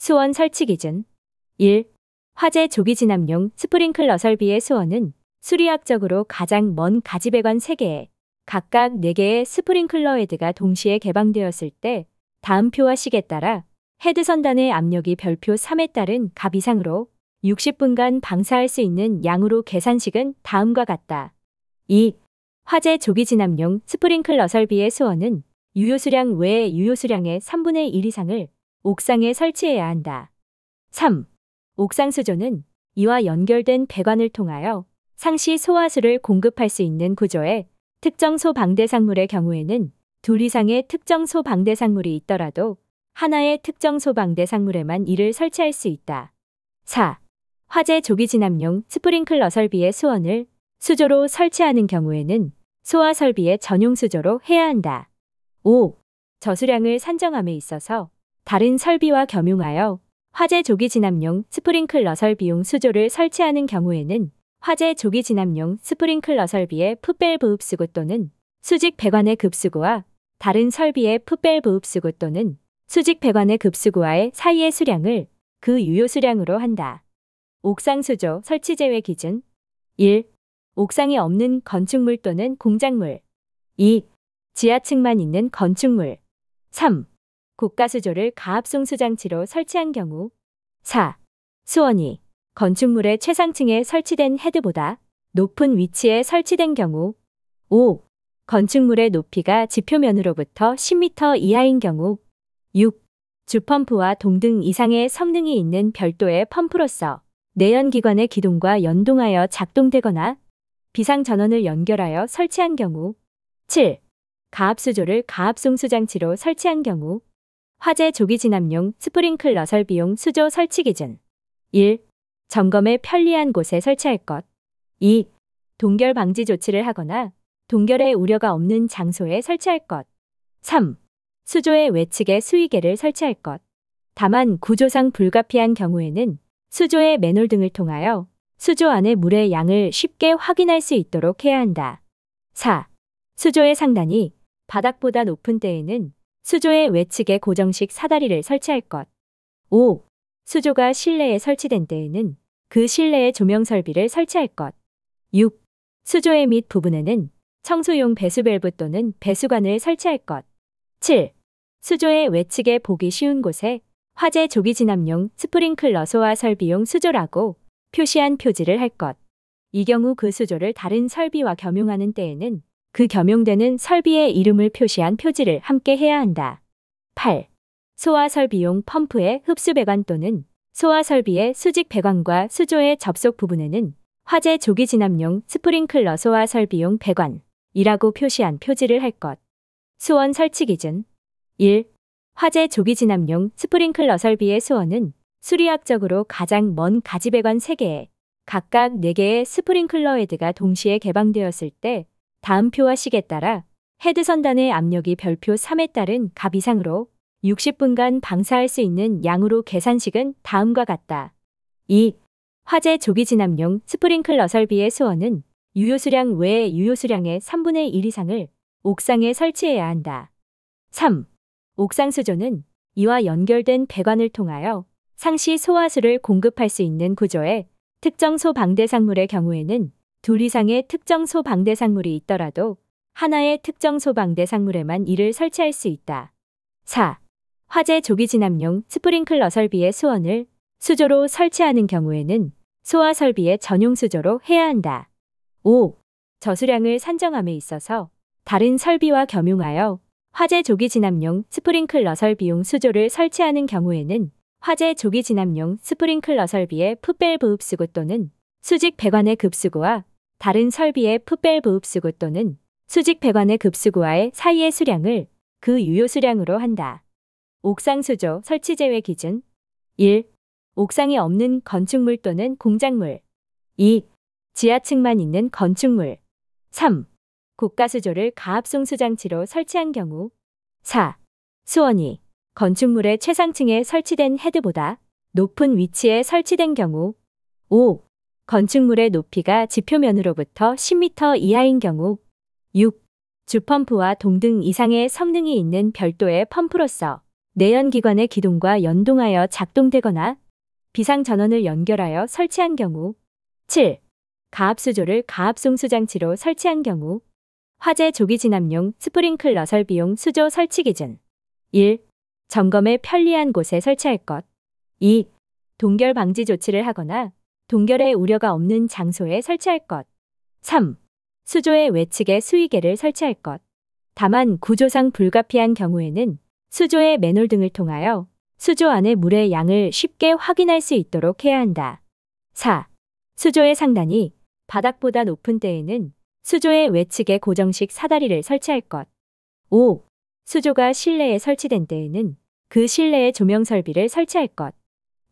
수원 설치 기준 1. 화재 조기 진압용 스프링클러 설비의 수원은 수리학적으로 가장 먼 가지배관 3개에 각각 4개의 스프링클러 헤드가 동시에 개방되었을 때 다음 표와 식에 따라 헤드 선단의 압력이 별표 3에 따른 값 이상으로 60분간 방사할 수 있는 양으로 계산식은 다음과 같다. 2. 화재 조기 진압용 스프링클러 설비의 수원은 유효수량 외에 유효수량의 3분의 1 이상을 옥상에 설치해야 한다. 3. 옥상 수조는 이와 연결된 배관을 통하여 상시 소화수를 공급할 수 있는 구조의 특정 소방대상물의 경우에는 2 이상의 특정 소방대상물이 있더라도 하나의 특정 소방대상물에만 이를 설치할 수 있다. 4. 화재 조기 진압용 스프링클러 설비의 수원을 수조로 설치하는 경우에는 소화 설비의 전용 수조로 해야 한다. 5. 저수량을 산정함에 있어서 다른 설비와 겸용하여 화재 조기 진압용 스프링클러 설비용 수조를 설치하는 경우에는 화재 조기 진압용 스프링클러 설비의 풋밸브 흡수구 또는 수직 배관의 급수구와 다른 설비의 풋밸브 흡수구 또는 수직 배관의 급수구와의 사이의 수량을 그 유효 수량으로 한다. 옥상 수조 설치 제외 기준 1. 옥상에 없는 건축물 또는 공작물 2. 지하층만 있는 건축물 3. 고가 수조를 가압송수 장치로 설치한 경우 4. 수원이 건축물의 최상층에 설치된 헤드보다 높은 위치에 설치된 경우 5. 건축물의 높이가 지표면으로부터 10m 이하인 경우 6. 주펌프와 동등 이상의 성능이 있는 별도의 펌프로서 내연기관의 기동과 연동하여 작동되거나 비상전원을 연결하여 설치한 경우 7. 가압수조를 가압송수 장치로 설치한 경우 화재 조기 진압용 스프링클러 설비용 수조 설치 기준 1. 점검에 편리한 곳에 설치할 것 2. 동결 방지 조치를 하거나 동결의 우려가 없는 장소에 설치할 것 3. 수조의 외측에 수위계를 설치할 것 다만 구조상 불가피한 경우에는 수조의 맨홀 등을 통하여 수조 안의 물의 양을 쉽게 확인할 수 있도록 해야 한다. 4. 수조의 상단이 바닥보다 높은 때에는 수조의 외측에 고정식 사다리를 설치할 것 5. 수조가 실내에 설치된 때에는 그 실내에 조명 설비를 설치할 것 6. 수조의 밑 부분에는 청소용 배수밸브 또는 배수관을 설치할 것 7. 수조의 외측에 보기 쉬운 곳에 화재 조기 진압용 스프링클러 소화 설비용 수조라고 표시한 표지를 할 것. 이 경우 그 수조를 다른 설비와 겸용하는 때에는 그 겸용되는 설비의 이름을 표시한 표지를 함께 해야 한다. 8. 소화 설비용 펌프의 흡수 배관 또는 소화 설비의 수직 배관과 수조의 접속 부분에는 화재 조기 진압용 스프링클러 소화 설비용 배관이라고 표시한 표지를 할 것. 수원 설치 기준 1. 화재 조기 진압용 스프링클러 설비의 수원은 수리학적으로 가장 먼 가지배관 3개에 각각 4개의 스프링클러 헤드가 동시에 개방되었을 때 다음 표와 식에 따라 헤드 선단의 압력이 별표 3에 따른 값 이상으로 60분간 방사할 수 있는 양으로 계산식은 다음과 같다. 2. 화재 조기 진압용 스프링클러 설비의 수원은 유효수량 외에 유효수량의 3분의 1 이상을 옥상에 설치해야 한다. 3. 옥상 수조는 이와 연결된 배관을 통하여 상시 소화수를 공급할 수 있는 구조의 특정 소방대상물의 경우에는 2 이상의 특정 소방대상물이 있더라도 하나의 특정 소방대상물에만 이를 설치할 수 있다. 4. 화재 조기 진압용 스프링클러 설비의 수원을 수조로 설치하는 경우에는 소화 설비의 전용 수조로 해야 한다. 5. 저수량을 산정함에 있어서 다른 설비와 겸용하여 화재 조기 진압용 스프링클러 설비용 수조를 설치하는 경우에는 화재 조기 진압용 스프링클러 설비의 풋밸브 흡수구 또는 수직 배관의 급수구와 다른 설비의 풋밸브 흡수구 또는 수직 배관의 급수구와의 사이의 수량을 그 유효 수량으로 한다. 옥상 수조 설치 제외 기준 1. 옥상에 없는 건축물 또는 공작물 2. 지하층만 있는 건축물 3. 고가 수조를 가압송수 장치로 설치한 경우 4. 수원이 건축물의 최상층에 설치된 헤드보다 높은 위치에 설치된 경우 5. 건축물의 높이가 지표면으로부터 10m 이하인 경우 6. 주펌프와 동등 이상의 성능이 있는 별도의 펌프로서 내연기관의 기동과 연동하여 작동되거나 비상전원을 연결하여 설치한 경우. 7. 가압수조를 가압송수장치로 설치한 경우. 화재 조기 진압용 스프링클러 설비용 수조 설치 기준. 1. 점검에 편리한 곳에 설치할 것. 2. 동결 방지 조치를 하거나 동결의 우려가 없는 장소에 설치할 것. 3. 수조의 외측에 수위계를 설치할 것. 다만 구조상 불가피한 경우에는 수조의 맨홀 등을 통하여 수조 안의 물의 양을 쉽게 확인할 수 있도록 해야 한다. 4. 수조의 상단이 바닥보다 높은 때에는 수조의 외측에 고정식 사다리를 설치할 것. 5. 수조가 실내에 설치된 때에는 그 실내에 조명 설비를 설치할 것.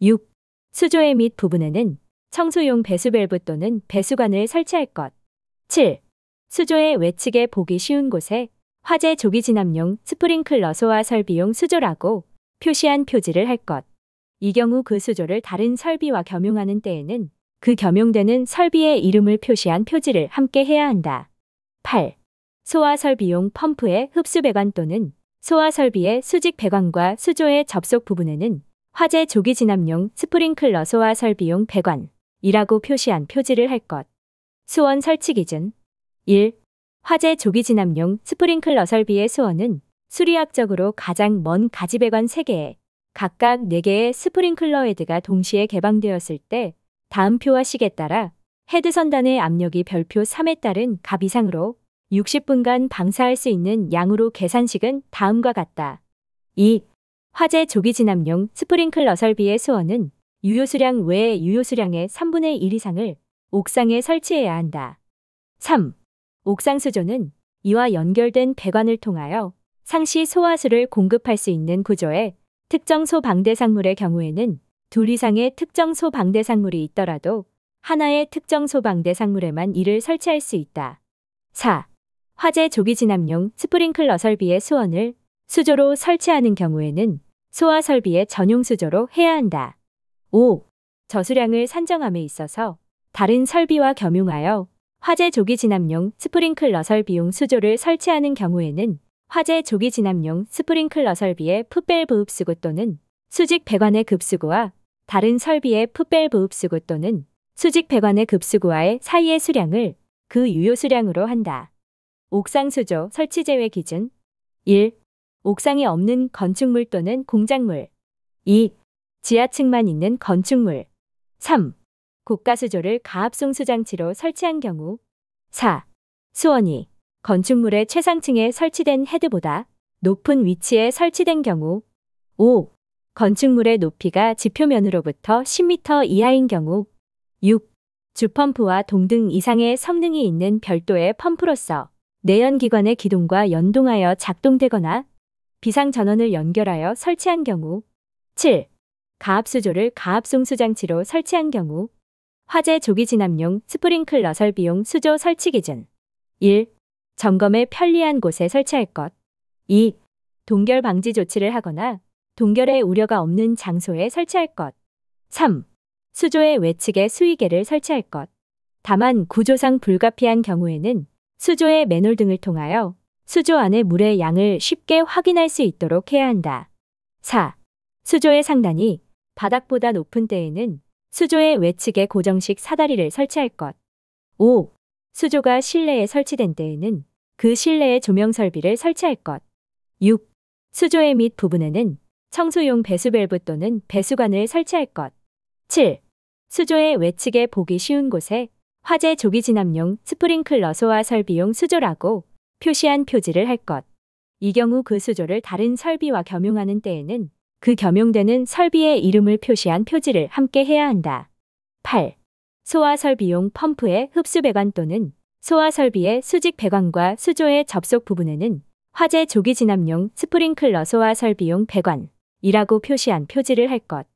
6. 수조의 밑 부분에는 청소용 배수 밸브 또는 배수관을 설치할 것. 7. 수조의 외측에 보기 쉬운 곳에 화재 조기 진압용 스프링클러 소화 설비용 수조라고 표시한 표지를 할 것. 이 경우 그 수조를 다른 설비와 겸용하는 때에는 그 겸용되는 설비의 이름을 표시한 표지를 함께 해야 한다. 8. 소화 설비용 펌프의 흡수 배관 또는 소화 설비의 수직 배관과 수조의 접속 부분에는 화재 조기 진압용 스프링클러 소화 설비용 배관이라고 표시한 표지를 할 것. 수원 설치 기준. 1. 화재 조기 진압용 스프링클러 설비의 수원은 수리학적으로 가장 먼 가지배관 3개에 각각 4개의 스프링클러 헤드가 동시에 개방되었을 때 다음 표와 식에 따라 헤드 선단의 압력이 별표 3에 따른 값 이상으로 60분간 방사할 수 있는 양으로 계산식은 다음과 같다. 2. 화재 조기 진압용 스프링클러 설비의 수원은 유효수량 외에 유효수량의 3분의 1 이상을 옥상에 설치해야 한다. 3. 옥상 수조는 이와 연결된 배관을 통하여 상시 소화수를 공급할 수 있는 구조의 특정 소방대상물의 경우에는 2 이상의 특정 소방대상물이 있더라도 하나의 특정 소방대상물에만 이를 설치할 수 있다. 4. 화재 조기 진압용 스프링클러 설비의 수원을 수조로 설치하는 경우에는 소화 설비의 전용 수조로 해야 한다. 5. 저수량을 산정함에 있어서 다른 설비와 겸용하여 화재 조기 진압용 스프링클러 설비용 수조를 설치하는 경우에는 화재 조기 진압용 스프링클러 설비의 풋밸브 흡수구 또는 수직 배관의 급수구와 다른 설비의 풋밸브 흡수구 또는 수직 배관의 급수구와의 사이의 수량을 그 유효 수량으로 한다. 옥상 수조 설치 제외 기준. 1. 옥상이 없는 건축물 또는 공작물. 2. 지하층만 있는 건축물. 3. 고가 수조를 가압송 수장치로 설치한 경우. 4. 수원이 건축물의 최상층에 설치된 헤드보다 높은 위치에 설치된 경우. 5. 건축물의 높이가 지표면으로부터 10m 이하인 경우. 6. 주펌프와 동등 이상의 성능이 있는 별도의 펌프로서 내연기관의 기동과 연동하여 작동되거나 비상전원을 연결하여 설치한 경우. 7. 가압수조를 가압송수장치로 설치한 경우. 화재 조기 진압용 스프링클러 설비용 수조 설치 기준. 1. 점검에 편리한 곳에 설치할 것. 2. 동결 방지 조치를 하거나 동결의 우려가 없는 장소에 설치할 것. 3. 수조의 외측에 수위계를 설치할 것. 다만 구조상 불가피한 경우에는 수조의 맨홀 등을 통하여 수조 안의 물의 양을 쉽게 확인할 수 있도록 해야 한다. 4. 수조의 상단이 바닥보다 높은 때에는 수조의 외측에 고정식 사다리를 설치할 것. 5. 수조가 실내에 설치된 때에는 그 실내에 조명 설비를 설치할 것. 6. 수조의 밑 부분에는 청소용 배수 밸브 또는 배수관을 설치할 것. 7. 수조의 외측에 보기 쉬운 곳에 화재 조기 진압용 스프링클러 소화 설비용 수조라고 표시한 표지를 할 것. 이 경우 그 수조를 다른 설비와 겸용하는 때에는 그 겸용되는 설비의 이름을 표시한 표지를 함께 해야 한다. 8. 소화 설비용 펌프의 흡수 배관 또는 소화 설비의 수직 배관과 수조의 접속 부분에는 화재 조기 진압용 스프링클러 소화 설비용 배관이라고 표시한 표지를 할 것.